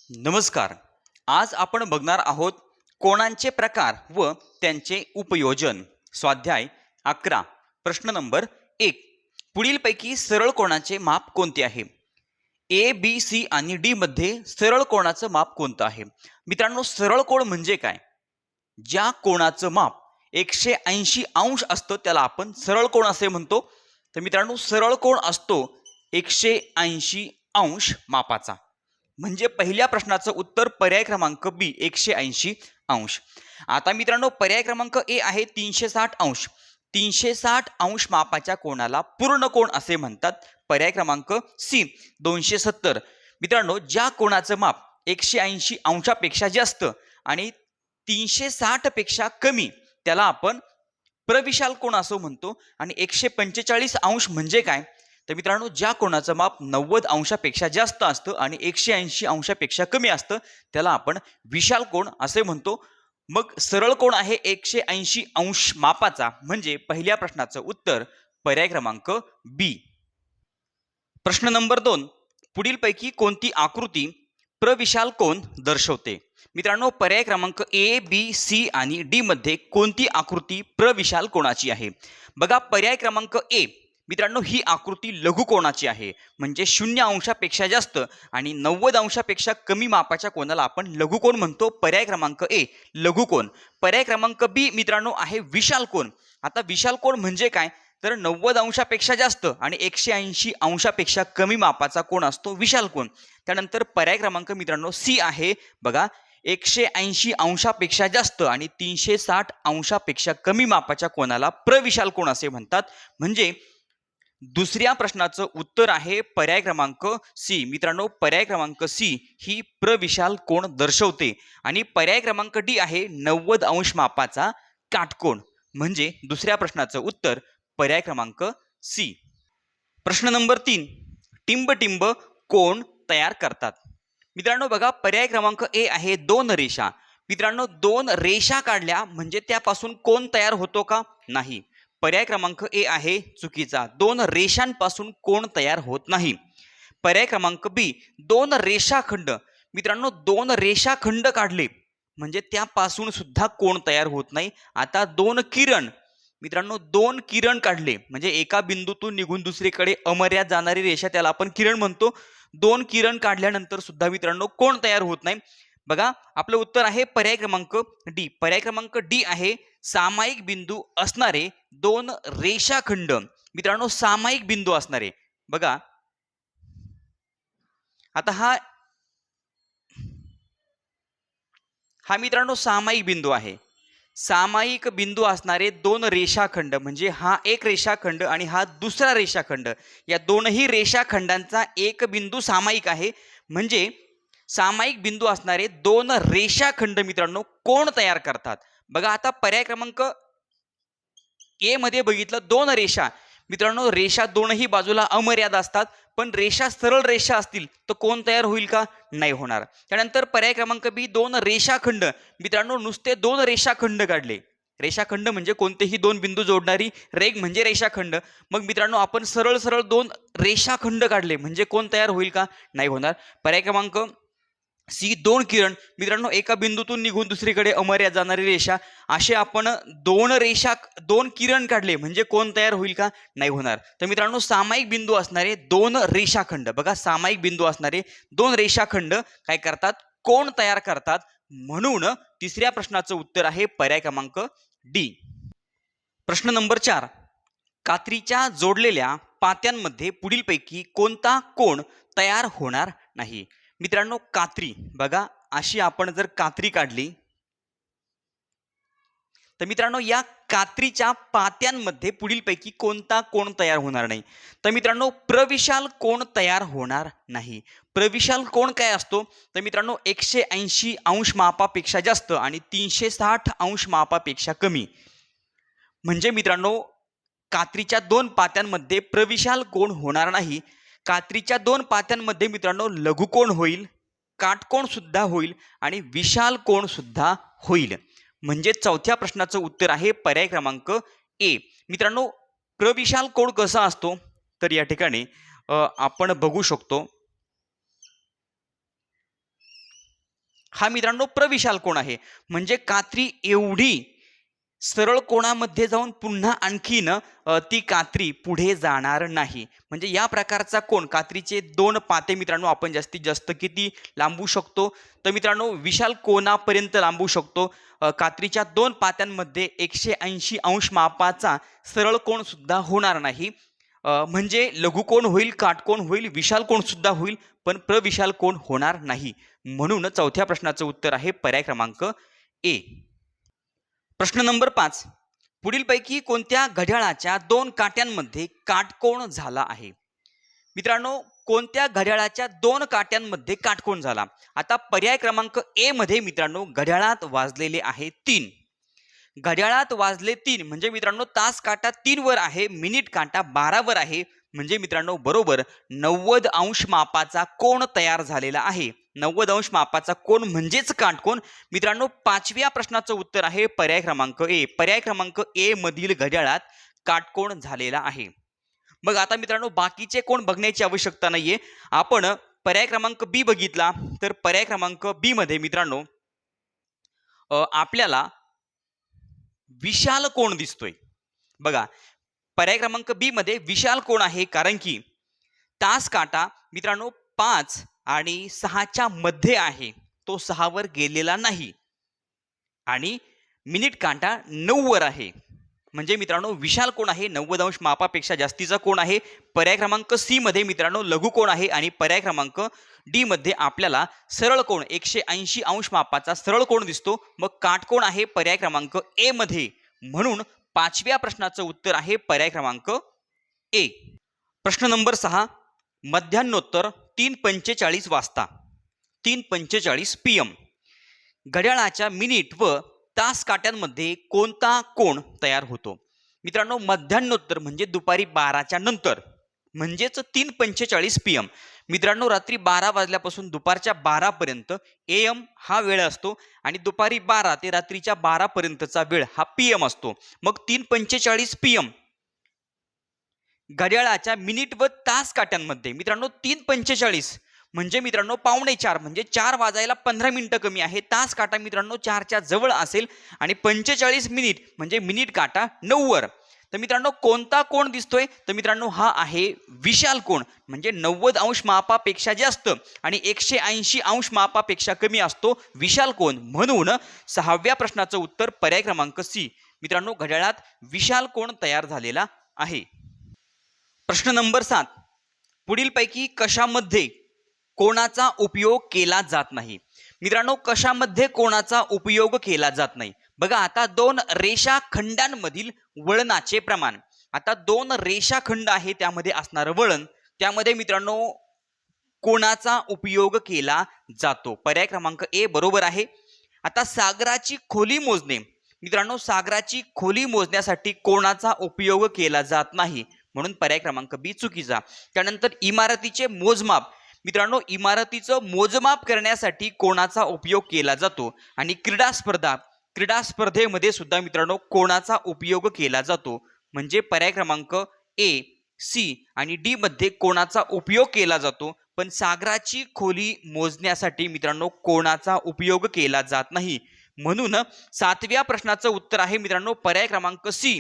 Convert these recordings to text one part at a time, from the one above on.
नमस्कार. आज आपण बघणार आहोत कोणांचे प्रकार व त्यांचे उपयोजन. स्वाध्याय 11. प्रश्न नंबर 1. पुढीलपैकी सरळ कोणाचे माप कोणते आहे? ए, बी, सी आणि डी मध्ये सरळ कोणाचं माप कोणतं आहे? मित्रांनो, सरळ कोण म्हणजे काय? ज्या कोणाचं माप 180 अंश असतं त्याला आपण सरळ कोण असे म्हणतो. तर मित्रांनो, सरळ कोण असतो 180 अंश मापाचा. म्हणजे पहिल्या प्रश्नाचं उत्तर पर्याय क्रमांक बी 180 अंश. आता मित्रांनो, पर्याय क्रमांक ए आहे 360 अंश. 360 अंश मापाच्या कोणाला पूर्ण कोण असे म्हणतात. पर्याय क्रमांक सी 270. मित्रांनो, ज्या कोणाचं माप 180 अंशापेक्षा जास्त आणि 360 पेक्षा कमी त्याला आपण प्रविशाल कोण असं म्हणतो. आणि 145 अंश म्हणजे काय? तर मित्रांनो, ज्या कोणाचं माप 90 अंशापेक्षा जास्त असतं आणि 180 अंशापेक्षा कमी असतं त्याला आपण विशाल कोण असे म्हणतो. मग सरळ कोण आहे 180 अंश मापाचा, म्हणजे पहिल्या प्रश्नाचं उत्तर पर्याय क्रमांक बी. प्रश्न नंबर 2. पुढीलपैकी कोणती आकृती प्रविशाल कोण दर्शवते? मित्रांनो, पर्याय क्रमांक ए, बी, सी आणि डी मध्ये कोणती आकृती प्रविशाल कोणाची आहे? बघा, पर्याय क्रमांक ए. मित्रांनो, ही आकृती लघुकोणाची आहे. म्हणजे 0 अंशापेक्षा जास्त आणि 90 अंशापेक्षा कमी मापाच्या कोणाला आपण लघुकोन म्हणतो. पर्याय क्रमांक ए लघुकोन. पर्याय क्रमांक बी मित्रांनो आहे विशाल कोन. आता विशाल कोन म्हणजे काय? तर 90 अंशापेक्षा जास्त आणि 180 अंशापेक्षा कमी मापाचा कोण असतो विशाल कोन. त्यानंतर पर्याय क्रमांक मित्रांनो सी आहे. बघा, 180 अंशापेक्षा जास्त आणि 360 अंशापेक्षा कमी मापाच्या कोणाला प्रविशाल कोण असे म्हणतात. म्हणजे दुसऱ्या प्रश्नाचं उत्तर आहे पर्याय क्रमांक सी. मित्रांनो, पर्याय क्रमांक सी ही प्रविशाल कोण दर्शवते. आणि पर्याय क्रमांक डी आहे 90 अंश मापाचा काटकोन. म्हणजे दुसऱ्या प्रश्नाचं उत्तर पर्याय क्रमांक सी. प्रश्न नंबर 3. टिंब कोण तयार करतात? मित्रांनो बघा, पर्याय क्रमांक ए आहे 2 रेषा. मित्रांनो, 2 रेषा काढल्या म्हणजे त्यापासून कोण तयार होतो का? नाही. पर्याय क्रमांक ए आहे चुकीचा. 2 रेषांपासून कोण तयार होत नाही. पर्याय क्रमांक बी 2 रेषाखंड. मित्रांनो, 2 रेषाखंड काढले म्हणजे त्यापासून सुद्धा कोण तयार होत नाही. आता 2 किरण. मित्रांनो, 2 किरण काढले म्हणजे एका बिंदूतून निघून दुसरीकडे अमर्याद जाणारी रेषा त्याला आपण किरण म्हणतो. 2 किरण काढल्यानंतर सुद्धा मित्रांनो कोण तयार होत नाही. बघा, आपलं उत्तर आहे पर्याय क्रमांक डी. पर्याय क्रमांक डी आहे सामायिक बिंदू असणारे 2 रेषाखंड. मित्रांनो, सामायिक बिंदू असणारे. बघा, आता हा मित्रांनो सामायिक बिंदू आहे. सामायिक बिंदू असणारे 2 रेषाखंड म्हणजे हा एक रेषाखंड आणि हा दुसरा रेषाखंड. या दोनही रेषाखंडांचा एक बिंदू सामायिक आहे. म्हणजे सामायिक बिंदू असणारे 2 रेषाखंड मित्रांनो कोण तयार करतात? बघा, आता पर्याय क्रमांक ए मध्ये बघितलं 2 रेषा. मित्रांनो, रेषा दोनही बाजूला अमर्याद असतात. पण रेषा सरळ रेषा असतील तर कोण तयार होईल का? नाही होणार. त्यानंतर पर्याय क्रमांक बी 2 रेषाखंड. मित्रांनो, नुसते 2 रेषाखंड काढले. रेषाखंड म्हणजे कोणतेही 2 बिंदू जोडणारी रेघ म्हणजे रेषाखंड. मग मित्रांनो, आपण सरळ 2 रेषाखंड काढले म्हणजे कोण तयार होईल का? नाही होणार. पर्याय क्रमांक सी 2 किरण. मित्रांनो, एका बिंदूतून निघून दुसरीकडे अमर्याद जाणारी रेषा. असे आपण 2 किरण काढले म्हणजे कोण तयार होईल का? नाही होणार. तर मित्रांनो, सामायिक बिंदू असणारे 2 रेषाखंड. बघा, सामायिक बिंदू असणारे 2 रेषाखंड काय करतात? कोण तयार करतात. म्हणून तिसऱ्या प्रश्नाचं उत्तर आहे पर्याय क्रमांक डी. प्रश्न नंबर 4. कात्रीच्या जोडलेल्या पात्यांमध्ये पुढीलपैकी कोणता कोण तयार होणार नाही? मित्रांनो, कात्री. बघा, अशी आपण जर कात्री काढली तर मित्रांनो या कात्रीच्या पात्यांमध्ये पुढीलपैकी कोणता कोण तयार होणार नाही? तर मित्रांनो, प्रविशाल कोण तयार होणार नाही. प्रविशाल कोण काय असतो? तर मित्रांनो, 180 अंश मापापेक्षा जास्त आणि 360 अंश मापापेक्षा कमी. म्हणजे मित्रांनो, कात्रीच्या 2 पात्यांमध्ये प्रविशाल कोण होणार नाही. कात्रीच्या 2 पात्यांमध्ये मित्रांनो लघुकोन होईल, काटकोन सुद्धा होईल आणि विशाल कोण सुद्धा होईल. म्हणजे चौथ्या प्रश्नाचं उत्तर आहे पर्याय क्रमांक ए. मित्रांनो, प्रविशाल कोण कसा असतो? तर या ठिकाणी आपण बघू शकतो हा मित्रांनो प्रविशाल कोण आहे. म्हणजे कात्री एवढी सरळ कोणामध्ये जाऊन पुन्हा आणखीन ती कात्री पुढे जाणार नाही. म्हणजे या प्रकारचा कोन, कात्रीचे दोन पाते मित्रांनो आपण जास्तीत जास्त किती लांबू शकतो, तर मित्रांनो विशाल कोनापर्यंत लांबू शकतो. कात्रीच्या दोन पात्यांमध्ये 180 अंश मापाचा सरळ कोन सुद्धा होणार नाही. म्हणजे लघुकोन होईल, काटकोन होईल, विशाल कोन सुद्धा होईल, पण प्रविशाल कोन होणार नाही. म्हणून चौथ्या प्रश्नाचं उत्तर आहे पर्याय क्रमांक ए. प्रश्न नंबर 5. पुढीलपैकी कोणत्या घड्याळाच्या दोन काट्यांमध्ये काटकोन झाला आहे. मित्रांनो कोणत्या घड्याळाच्या दोन काट्यांमध्ये काटकोन झाला. आता पर्याय क्रमांक ए मध्ये मित्रांनो घड्याळात वाजलेले आहे 3. घड्याळात वाजले 3 म्हणजे मित्रांनो तास काटा 3 वर आहे, मिनिट काटा 12 वर आहे. म्हणजे मित्रांनो बरोबर 90 अंश मापाचा कोन तयार झालेला आहे. 90 अंश मापाचा कोन म्हणजेच काटकोन. मित्रांनो पाचव्या प्रश्नाचं उत्तर आहे पर्याय क्रमांक ए. पर्याय क्रमांक ए मधील घड्याळात काटकोन झालेला आहे. मग आता मित्रांनो बाकीचे कोण बघण्याची आवश्यकता नाहीये. आपण पर्याय क्रमांक बी बघितला तर पर्याय क्रमांक बी मध्ये मित्रांनो आपल्याला विशाल कोन दिसतोय. बघा पर्याय क्रमांक बी मध्ये विशाल कोन आहे, कारण की तास काटा मित्रांनो 5 आणि 6च्या मध्ये आहे, तो 6 वर गेलेला नाही. आणि मिनिट काटा 9 वर आहे. म्हणजे मित्रांनो विशाल कोन आहे, 90 अंश मापापेक्षा जास्तीचा कोन आहे. पर्याय क्रमांक सी मध्ये मित्रांनो लघु कोन आहे. आणि पर्याय क्रमांक डी मध्ये आपल्याला सरळ कोन 180 अंश मापाचा सरळ कोन दिसतो. मग काटकोन आहे पर्याय क्रमांक ए मध्ये. म्हणून पाचव्या प्रश्नाचं उत्तर आहे पर्याय क्रमांक ए. प्रश्न नंबर 6. मध्यान्नोत्तर 3:45 वाजता 3:45 PM घड्याळाच्या मिनिट व तास काट्यांमध्ये कोणता कोन तयार होतो. मित्रांनो मध्यान्नोत्तर म्हणजे दुपारी 12च्या नंतर, म्हणजेच 3:45 PM. मित्रांनो रात्री 12 वाजल्यापासून दुपारच्या 12 पर्यंत AM हा वेळ असतो आणि दुपारी 12 ते रात्रीच्या 12 पर्यंतचा वेळ हा PM असतो. मग 3:45 PM घड्याळाच्या मिनिट व तास काट्यांमध्ये मित्रांनो 3:45 म्हणजे मित्रांनो 3:45 म्हणजे 4 वाजायला 15 मिनिटं कमी आहे. तास काटा मित्रांनो 4च्या जवळ असेल आणि 45 मिनिट म्हणजे मिनिट काटा 9 वर. तर मित्रांनो कोणता कोन दिसतोय, तर मित्रांनो हा आहे विशाल कोन. म्हणजे 90 अंश मापापेक्षा जास्त आणि 180 अंश मापापेक्षा कमी असतो विशाल कोन. म्हणून 6व्या प्रश्नाचं उत्तर पर्याय क्रमांक सी. मित्रांनो घड्याळात विशाल कोन तयार झालेला आहे. प्रश्न नंबर 7. पुढीलपैकी कशामध्ये कोणाचा उपयोग केला जात नाही. मित्रांनो कशामध्ये कोणाचा उपयोग केला जात नाही. बघा आता दोन रेषाखंडांमधील वळणाचे प्रमाण. आता दोन रेषाखंड आहे त्यामध्ये असणारं वळण, त्यामध्ये मित्रांनो कोणाचा उपयोग केला जातो. पर्याय क्रमांक ए बरोबर आहे. आता सागराची खोली मोजणे. मित्रांनो सागराची खोली मोजण्यासाठी कोणाचा उपयोग केला जात नाही, म्हणून पर्याय क्रमांक बी चुकीचा. त्यानंतर इमारतीचे मोजमाप. मित्रांनो इमारतीचं मोजमाप करण्यासाठी कोणाचा उपयोग केला जातो. आणि क्रीडा स्पर्धेमध्ये सुद्धा मित्रांनो कोणाचा उपयोग केला जातो, म्हणजे पर्याय क्रमांक ए, सी आणि डी मध्ये कोणाचा उपयोग केला जातो. पण सागराची खोली मोजण्यासाठी मित्रांनो कोणाचा उपयोग केला जात नाही. म्हणून 7व्या प्रश्नाचं उत्तर आहे मित्रांनो पर्याय क्रमांक सी,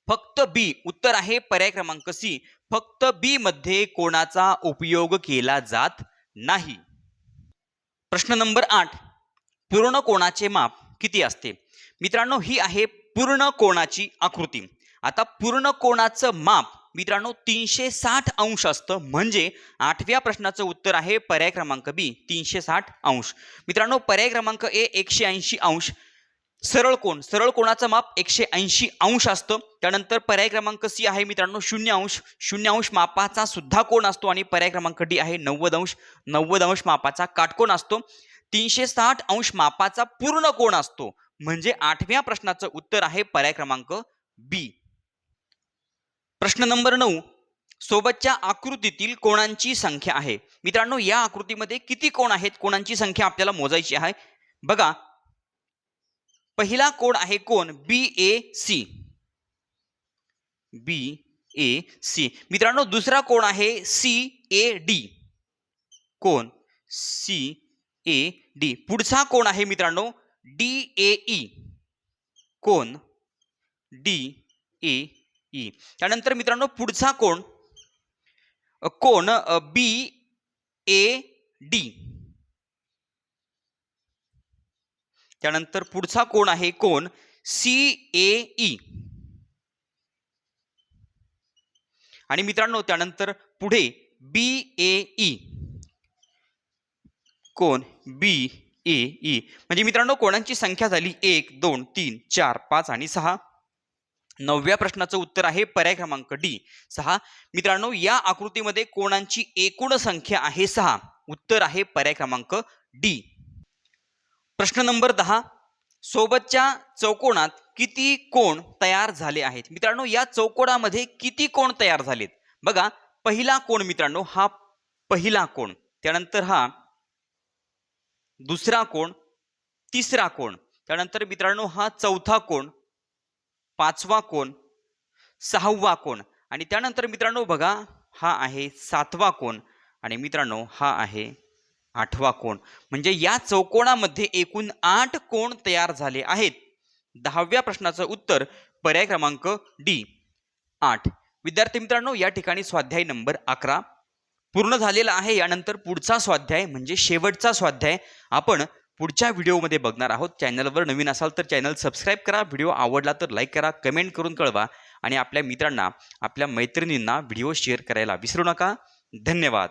फक्त बी. उत्तर आहे पर्याय क्रमांक सी, फक्त बी मध्ये कोणाचा उपयोग केला जात नाही. प्रश्न नंबर 8. पूर्ण कोनाचे माप किती असते. मित्रांनो ही आहे पूर्ण कोनाची आकृती. आता पूर्ण कोनाचं माप मित्रांनो 360 अंश असतं. म्हणजे 8व्या प्रश्नाचं उत्तर आहे पर्याय क्रमांक बी 360 अंश. मित्रांनो पर्याय क्रमांक ए 180 अंश. सरळ कोणाचं माप 180 अंश असतं. त्यानंतर पर्याय क्रमांक सी आहे मित्रांनो 0 अंश. 0 अंश मापाचा सुद्धा कोन असतो. आणि पर्याय क्रमांक डी आहे 90 अंश. 90 अंश मापाचा काटकोन असतो. 360 अंश मापाचा पूर्ण कोन असतो. म्हणजे 8व्या प्रश्नाचं उत्तर आहे पर्याय क्रमांक बी. प्रश्न नंबर 9. सोबतच्या आकृतीतील कोणांची संख्या आहे. मित्रांनो या आकृतीमध्ये किती कोण आहेत, कोणांची संख्या आपल्याला मोजायची आहे. बघा पहिला कोन आहे कोन BAC. BAC. मित्रांनो दुसरा कोन आहे CAD. Cone CAD. A D. पुढचा कोण आहे मित्रांनो डी ए ई. कोण डी ए ई. त्यानंतर मित्रांनो पुढचा कोण कोण बी ए डी. त्यानंतर पुढचा कोण आहे कोण सी ए ई. आणि मित्रांनो त्यानंतर पुढे बी ए ई. कोण बी ए ई. म्हणजे मित्रांनो कोणांची संख्या झाली 1 2 3 4 5 आणि 6. 9व्या प्रश्नाचं उत्तर आहे पर्याय क्रमांक डी 6. मित्रांनो या आकृतीमध्ये कोणांची एकूण संख्या आहे 6. उत्तर आहे पर्याय क्रमांक डी. प्रश्न नंबर 10. सोबतच्या चौकोनात किती कोण तयार झाले आहेत. मित्रांनो या चौकोनामध्ये किती कोण तयार झालेत बघा. पहिला कोण मित्रांनो हा पहिला कोण. त्यानंतर हा दुसरा कोण, तिसरा कोण. त्यानंतर मित्रांनो हा चौथा कोण, पाचवा कोण, सहावा कोण. आणि त्यानंतर मित्रांनो बघा हा आहे सातवा कोण. आणि मित्रांनो हा आहे आठवा कोण. म्हणजे या चौकोनामध्ये एकूण 8 कोण तयार झाले आहेत. 10व्या प्रश्नाचं उत्तर पर्याय क्रमांक डी 8. विद्यार्थी मित्रांनो या ठिकाणी स्वाध्याय नंबर 11 पूर्ण झालेला आहे. यानंतर पुढचा स्वाध्याय म्हणजे शेवटचा स्वाध्याय आपण पुढच्या व्हिडिओमध्ये बघणार आहोत. चॅनलवर नवीन असाल तर चॅनल सबस्क्राईब करा. व्हिडिओ आवडला तर लाईक करा, कमेंट करून कळवा आणि आपल्या मित्रांना, आपल्या मैत्रिणींना व्हिडिओ शेअर करायला विसरू नका. धन्यवाद.